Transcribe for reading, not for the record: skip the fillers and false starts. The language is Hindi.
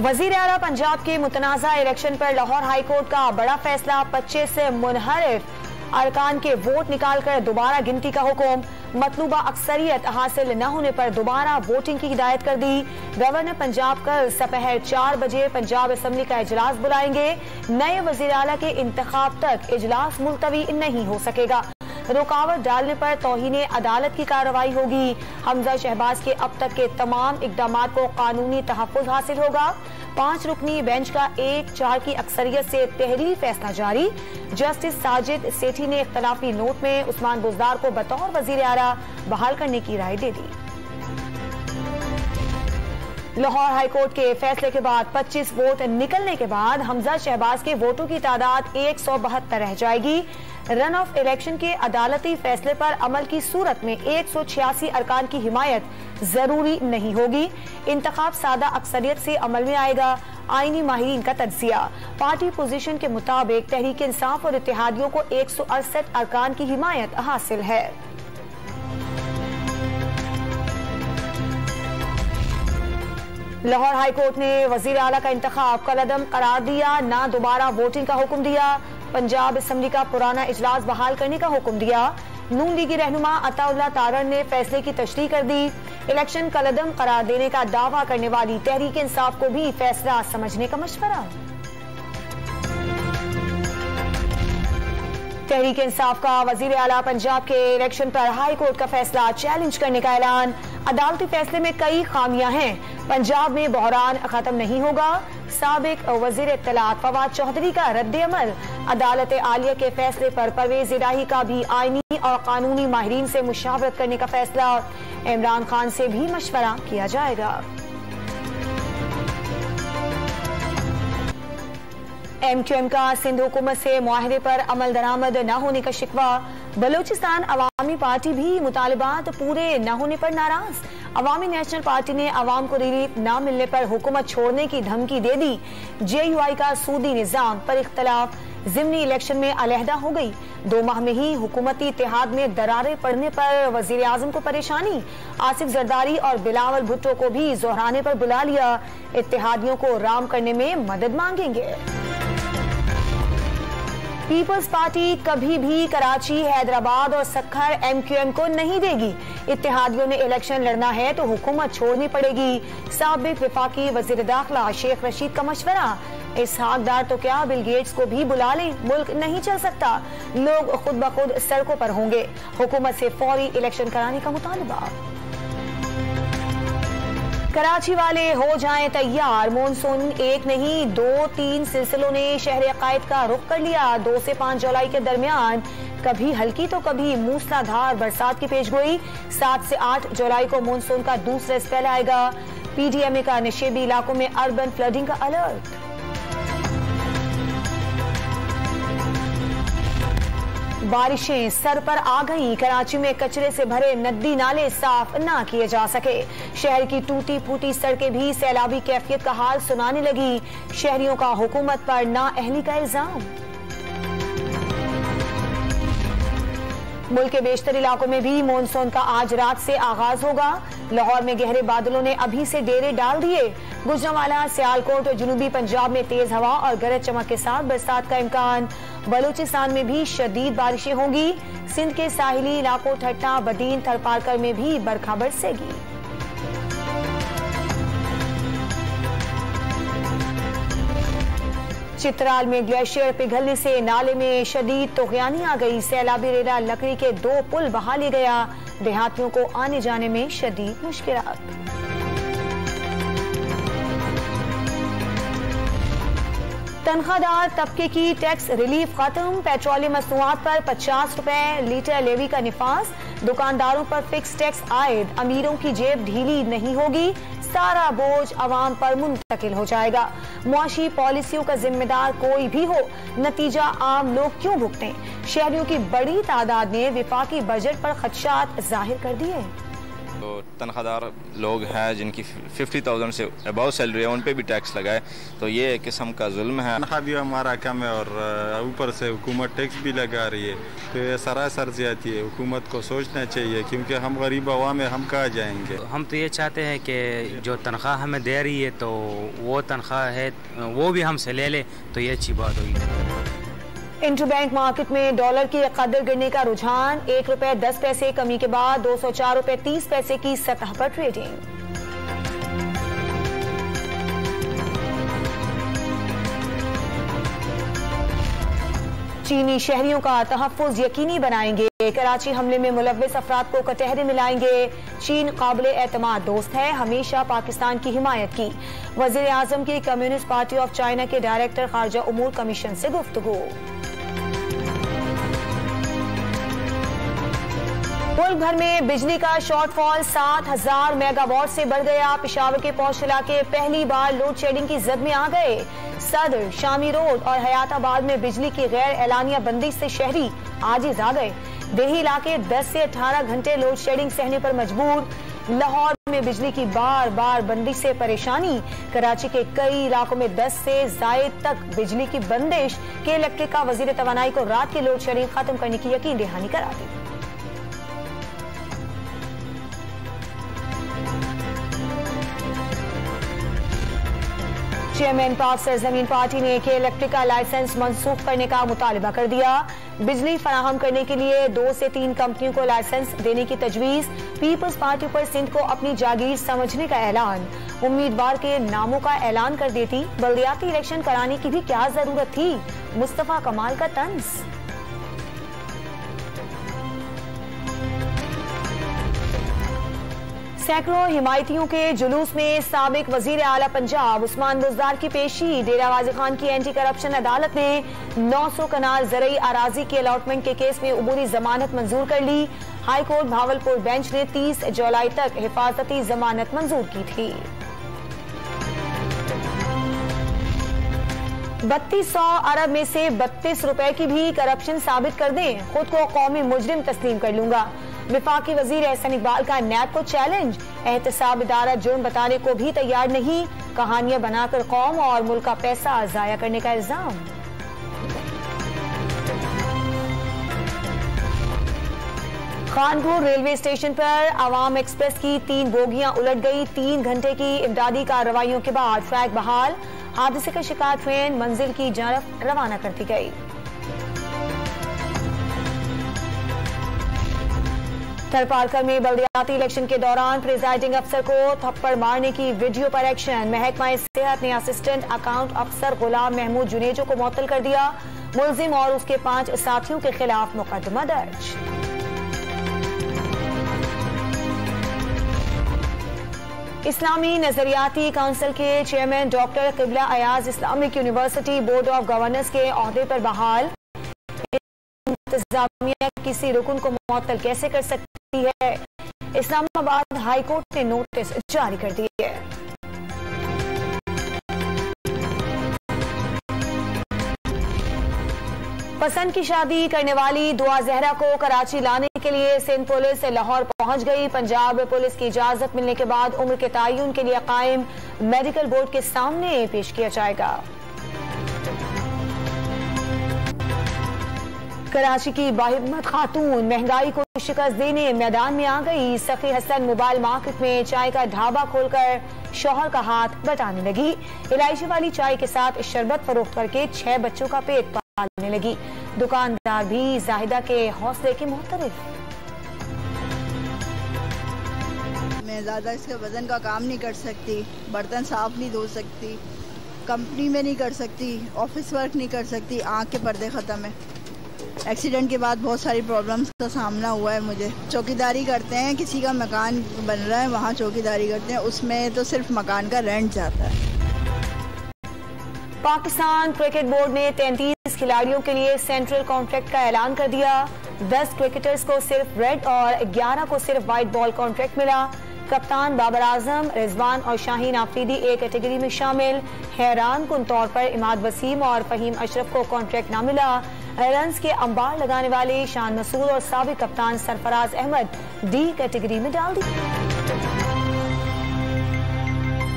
वजीर आला पंजाब के मुतनाज़ा इलेक्शन पर लाहौर हाई कोर्ट का बड़ा फैसला। 25 से मुनहरिफ अरकान के वोट निकालकर दोबारा गिनती का हुक्म। मतलूबा अक्सरियत हासिल न होने पर दोबारा वोटिंग की हिदायत कर दी। गवर्नर पंजाब कल दोपहर 4 बजे पंजाब असम्बली का इजलास बुलाएंगे। नए वजीर आला के इंतखाब तक इजलास मुलतवी नहीं हो सकेगा। रुकावट डालने पर तौहीने अदालत की कार्रवाई होगी। हमजा शहबाज के अब तक के तमाम इकदामात को कानूनी तहफ़्फ़ुज़ हासिल होगा। 5 रुकनी बेंच का 1-4 की अक्सरियत से तहरीरी फैसला जारी। जस्टिस साजिद सेठी ने इख्तलाफी नोट में उस्मान बुज़दार को बतौर वज़ीर आला बहाल करने की राय दे दी। लाहौर हाईकोर्ट के फैसले के बाद 25 वोट निकलने के बाद हमजा शहबाज के वोटों की तादाद 172 रह जाएगी। रन ऑफ इलेक्शन के अदालती फैसले पर अमल की सूरत में 186 अरकान की हिमायत जरूरी नहीं होगी। इंतखाब सादा अक्सरियत से अमल में आएगा। आईनी माहिरीन का तज्जिया। पार्टी पोजीशन के मुताबिक तहरीक इंसाफ और इत्तेहादियों को 168 अरकान की हिमायत हासिल है। लाहौर हाईकोर्ट ने वजीर आला का इंतखाब कलअदम करार दिया। ना दोबारा वोटिंग का हुक्म दिया। पंजाब असम्बली का पुराना इजलास बहाल करने का हुक्म दिया। नून लीगी रहनुमा अताउल्लाह तारण ने फैसले की तशरीह कर दी। इलेक्शन कलअदम करार देने का दावा करने वाली तहरीक इंसाफ को भी फैसला समझने का मशवरा। तहरीक इंसाफ का वजीर आला पंजाब के इलेक्शन पर हाई कोर्ट का फैसला चैलेंज करने का ऐलान। अदालती फैसले में कई खामियां हैं। पंजाब में बहरान खत्म नहीं होगा। साबिक वजीर इत्तलात फवाद चौधरी का रद्द अमल। अदालत आलिया के फैसले पर परवेज इलाही का भी आईनी और कानूनी माहिरीन से मुशावरत करने का फैसला। इमरान खान से भी मशवरा किया जाएगा। MQM का सिंध हुकूमत से मुआहदे पर अमल दरामद न होने का शिकवा। बलूचिस्तान अवामी पार्टी भी मुतालिबात पूरे न होने पर नाराज। अवामी नेशनल पार्टी ने अवाम को रिलीफ न मिलने पर हुकूमत छोड़ने की धमकी दे दी। JUI का सूदी निजाम पर इख्तलाफ। ज़िमनी इलेक्शन में अलहदा हो गई। 2 माह में ही हुकूमती इत्तेहाद में दरारें पड़ने पर वजीर आजम को परेशानी। आसिफ जरदारी और बिलावल भुट्टो को भी जोहराने पर बुला लिया। इत्तेहादियों को राम करने में मदद मांगेंगे। पीपल्स पार्टी कभी भी कराची, हैदराबाद और सक्खर MQM को नहीं देगी। इत्तेहादियों ने इलेक्शन लड़ना है तो हुकूमत छोड़नी पड़ेगी। साबिक वफाकी वजीर दाखिला शेख रशीद का मशवरा। इसहाक डार तो क्या बिल गेट्स को भी बुला लें, मुल्क नहीं चल सकता। लोग खुद ब खुद सड़कों पर होंगे। हुकूमत से फौरी इलेक्शन कराने का मुतालबा। कराची वाले हो जाएं तैयार। मॉनसून 1 नहीं 2-3 सिलसिलों ने शहर अकायद का रुख कर लिया। 2 से 5 जुलाई के दरमियान कभी हल्की तो कभी मूसलाधार बरसात की पेशगोई। 7 से 8 जुलाई को मॉनसून का दूसरा स्पेल आएगा। PDMA का नशेबी इलाकों में अर्बन फ्लडिंग का अलर्ट। बारिशें सर पर आ गईं। कराची में कचरे से भरे नदी नाले साफ ना किए जा सके। शहर की टूटी फूटी सड़कें भी सैलाबी कैफियत का हाल सुनाने लगी। शहरियों का हुकूमत पर नाअहली का इल्जाम। मुल्क के बेशतर इलाकों में भी मॉनसून का आज रात से आगाज होगा। लाहौर में गहरे बादलों ने अभी से डेरे डाल दिए। गुजरांवाला, सियालकोट और जनूबी पंजाब में तेज हवा और गरज चमक के साथ बरसात का इम्कान। बलूचिस्तान में भी शदीद बारिशें होंगी। सिंध के साहिली इलाकों ठट्टा, बदीन, थरपारकर में भी बरखा बरसेगी। चित्राल में ग्लेशियर पिघलने से नाले में शदीद तूफ़ानी आ गई। सैलाबी रेला लकड़ी के 2 पुल बहा लिया गया। देहातियों को आने जाने में शदीद मुश्किलात। तनख्वाहदार तबके की टैक्स रिलीफ खत्म। पेट्रोलियम मसनूआत पर 50 रुपए लीटर लेवी का निफाज। दुकानदारों पर फिक्स टैक्स आयद। अमीरों की जेब ढीली नहीं होगी। सारा बोझ अवाम पर मुंतकिल हो जाएगा। मुआशी पॉलिसियों का जिम्मेदार कोई भी हो, नतीजा आम लोग क्यों भुगतें। शहरियों की बड़ी तादाद ने विफाकी बजट पर खदशात जाहिर कर दिए। तो तनख्वाहदार लोग हैं जिनकी 50,000 से अबव सैलरी है, उन पे भी टैक्स लगाए, तो ये एक किस्म का जुल्म है। तनख्वाह भी हमारा कम है और ऊपर से हुकूमत टैक्स भी लगा रही है, तो ये सरासर ज्यादती है। हुकूमत को सोचना चाहिए, क्योंकि हम गरीब अवाम है, हम कहाँ जाएंगे। हम तो ये चाहते हैं कि जो तनख्वाह हमें दे रही है तो वो तनख्वाह है वो भी हमसे ले ले, तो ये अच्छी बात होगी। इंटरबैंक मार्केट में डॉलर की कदर गिरने का रुझान, ₹1.10 कमी के बाद ₹204.30 की सतह पर ट्रेडिंग। चीनी शहरियों का तहफ़्फ़ुज़ यकीनी बनाएंगे, कराची हमले में मुलव्विस अफराद को कटहरे मिलाएंगे। चीन काबिले एतमाद दोस्त है, हमेशा पाकिस्तान की हिमायत की। वज़ीर आज़म की कम्युनिस्ट पार्टी ऑफ चाइना के डायरेक्टर खारजा उमूर कमीशन से गुफ्तगू। मुल्क भर में बिजली का शॉर्टफॉल 7,000 मेगावाट से बढ़ गया। पेशावर के पौष इलाके पहली बार लोड शेडिंग की जद में आ गए। सदर, शामी रोड और हयाताबाद में बिजली की गैर एलानिया बंदी से शहरी आजिज आ गए। देही इलाके 10 से 18 घंटे लोड शेडिंग सहने पर मजबूर। लाहौर में बिजली की बार बार बंदी से परेशानी। कराची के कई इलाकों में 10 से जायद तक बिजली की बंदिश के इलेक्ट्रिक का वजीर तवानाई को रात की लोड शेडिंग खत्म करने की यकीन दहानी करा दी। चेयरमैन पाक सरजमीन पार्टी ने के इलेक्ट्रिक का लाइसेंस मनसूख करने का मुतालबा कर दिया। बिजली फराहम करने के लिए 2 से 3 कंपनियों को लाइसेंस देने की तजवीज। पीपल्स पार्टी पर सिंध को अपनी जागीर समझने का ऐलान। उम्मीदवार के नामों का ऐलान कर देती, बल्दियाती इलेक्शन कराने की भी क्या जरूरत थी। मुस्तफा कमाल का तंज। सैकड़ों हिमायतियों के जुलूस में साबिक वजीर आला पंजाब उस्मान बुज़दार की पेशी। डेरा गाजी खान की एंटी करप्शन अदालत ने 900 कनाल ज़रई अराजी की अलॉटमेंट के केस में उबूरी जमानत मंजूर कर ली। हाई कोर्ट भावलपुर बेंच ने 30 जुलाई तक हिफाजती जमानत मंजूर की थी। 3200 अरब में से 32 रुपए की भी करप्शन साबित कर दें, खुद को कौमी मुजरिम तस्लीम कर लूंगा। विफाकी वजीर एहसन इकबाल का नैब को चैलेंज। एहतसाब इदारा जुर्म बताने को भी तैयार नहीं। कहानियां बनाकर कौम और मुल्क का पैसा जाया करने का इल्जाम। खानपुर रेलवे स्टेशन पर अवाम एक्सप्रेस की 3 बोगियां उलट गई। 3 घंटे की इमदादी कार्रवाइयों के बाद ट्रैक बहाल। हादसे का शिकार ट्रेन मंजिल की जानब रवाना कर दी गई। थरपारकर में बल्दियाती इलेक्शन के दौरान प्रिजाइडिंग अफसर को थप्पड़ मारने की वीडियो पर एक्शन। महकमा सेहत ने असिस्टेंट अकाउंट अफसर गुलाम महमूद जुनेजो को मुअत्तल कर दिया। मुलजिम और उसके 5 साथियों के खिलाफ मुकदमा दर्ज। इस्लामी नजरियाती काउंसिल के चेयरमैन डॉक्टर किबला Ayaz Islamic university board of governors के ओहदे पर बहाल। इंतजामिया किसी रुकन को मुअत्तल कैसे कर सकती है? इस्लामाबाद हाई कोर्ट ने नोटिस जारी कर दी है। पसंद की शादी करने वाली दुआ जहरा को कराची लाने के लिए सिंध पुलिस लाहौर पहुंच गई। पंजाब पुलिस की इजाजत मिलने के बाद उम्र के तयन के लिए कायम मेडिकल बोर्ड के सामने पेश किया जाएगा। कराची की बाहिम्मत खातून महंगाई को शिकस्त देने मैदान में आ गई। सखी हसन मोबाइल मार्केट में चाय का ढाबा खोलकर शौहर का हाथ बटाने लगी। इलायची वाली चाय के साथ शरबत फरोख्त करके 6 बच्चों का पेट पालने लगी। दुकानदार भी जाहिदा के हौसले के मुहतरिफ। मैं ज्यादा इसके वजन का काम नहीं कर सकती, बर्तन साफ नहीं धो सकती, कंपनी में नहीं कर सकती, ऑफिस वर्क नहीं कर सकती, आँख के पर्दे ख़त्म है। एक्सीडेंट के बाद बहुत सारी प्रॉब्लम्स का सामना हुआ है मुझे। चौकीदारी करते हैं, किसी का मकान बन रहा है वहाँ चौकीदारी करते हैं, उसमें तो सिर्फ मकान का रेंट जाता है। पाकिस्तान क्रिकेट बोर्ड ने 33 खिलाड़ियों के लिए सेंट्रल कॉन्ट्रैक्ट का ऐलान कर दिया। 10 क्रिकेटर्स को सिर्फ रेड और 11 को सिर्फ व्हाइट बॉल कॉन्ट्रैक्ट मिला। कप्तान बाबर आजम, रिजवान और शाहीन आफरीदी एक कैटेगरी में शामिल। हैरान कुन तौर पर इमाद वसीम और फहीम अशरफ को कॉन्ट्रैक्ट न मिला। रन्स के अंबार लगाने वाले शान मसूद और साबिक कप्तान सरफराज अहमद डी कैटेगरी में डाल दी। है।